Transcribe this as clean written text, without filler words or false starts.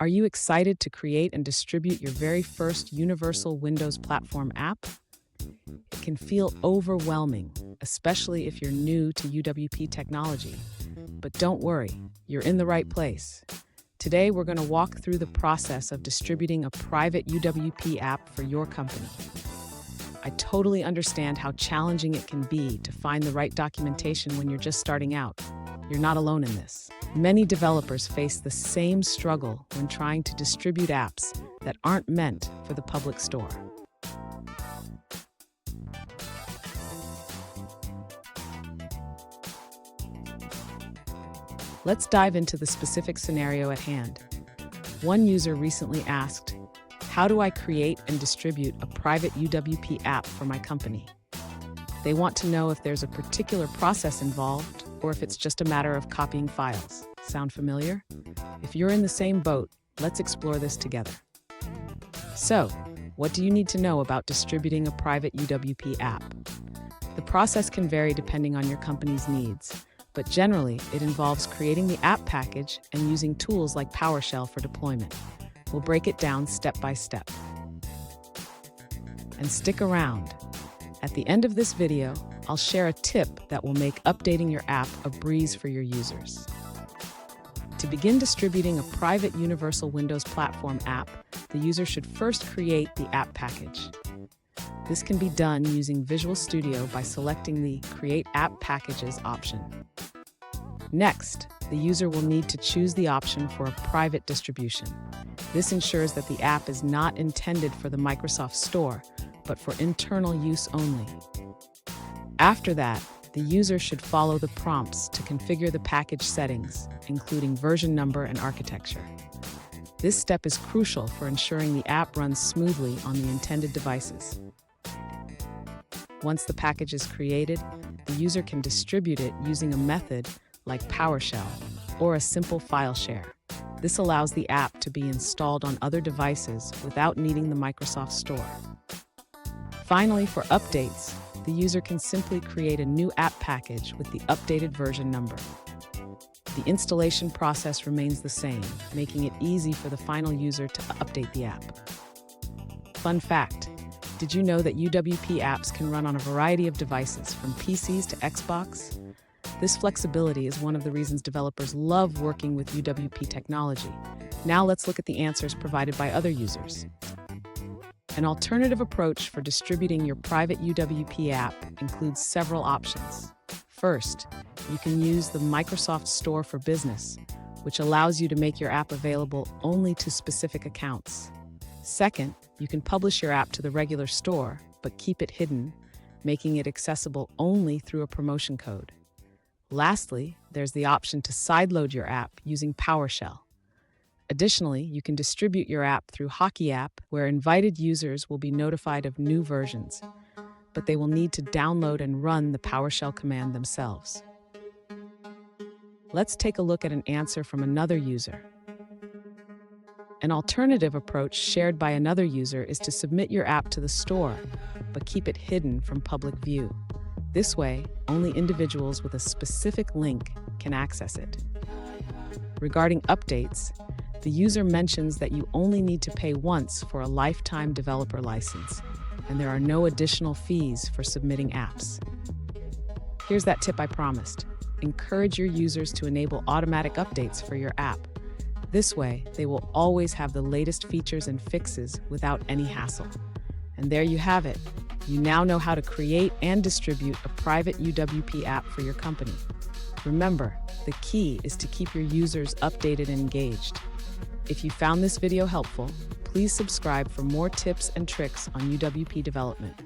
Are you excited to create and distribute your very first universal Windows platform app? It can feel overwhelming, especially if you're new to UWP technology. But don't worry, you're in the right place. Today, we're going to walk through the process of distributing a private UWP app for your company. I totally understand how challenging it can be to find the right documentation when you're just starting out. You're not alone in this. Many developers face the same struggle when trying to distribute apps that aren't meant for the public store. Let's dive into the specific scenario at hand. One user recently asked, "How do I create and distribute a private UWP app for my company?" They want to know if there's a particular process involved or if it's just a matter of copying files. Sound familiar? If you're in the same boat, let's explore this together. So, what do you need to know about distributing a private UWP app? The process can vary depending on your company's needs, but generally, it involves creating the app package and using tools like PowerShell for deployment. We'll break it down step by step. And stick around. At the end of this video, I'll share a tip that will make updating your app a breeze for your users. To begin distributing a private Universal Windows Platform app, the user should first create the app package. This can be done using Visual Studio by selecting the Create App Packages option. Next, the user will need to choose the option for a private distribution. This ensures that the app is not intended for the Microsoft Store, but for internal use only. After that, the user should follow the prompts to configure the package settings, including version number and architecture. This step is crucial for ensuring the app runs smoothly on the intended devices. Once the package is created, the user can distribute it using a method like PowerShell or a simple file share. This allows the app to be installed on other devices without needing the Microsoft Store. Finally, for updates, the user can simply create a new app package with the updated version number. The installation process remains the same, making it easy for the final user to update the app. Fun fact, did you know that UWP apps can run on a variety of devices, from PCs to Xbox? This flexibility is one of the reasons developers love working with UWP technology. Now let's look at the answers provided by other users. An alternative approach for distributing your private UWP app includes several options. First, you can use the Microsoft Store for Business, which allows you to make your app available only to specific accounts. Second, you can publish your app to the regular store, but keep it hidden, making it accessible only through a promotion code. Lastly, there's the option to sideload your app using PowerShell. Additionally, you can distribute your app through Hockey App, where invited users will be notified of new versions, but they will need to download and run the PowerShell command themselves. Let's take a look at an answer from another user. An alternative approach shared by another user is to submit your app to the store, but keep it hidden from public view. This way, only individuals with a specific link can access it. Regarding updates, the user mentions that you only need to pay once for a lifetime developer license, and there are no additional fees for submitting apps. Here's that tip I promised. Encourage your users to enable automatic updates for your app. This way, they will always have the latest features and fixes without any hassle. And there you have it. You now know how to create and distribute a private UWP app for your company. Remember, the key is to keep your users updated and engaged. If you found this video helpful, please subscribe for more tips and tricks on UWP development.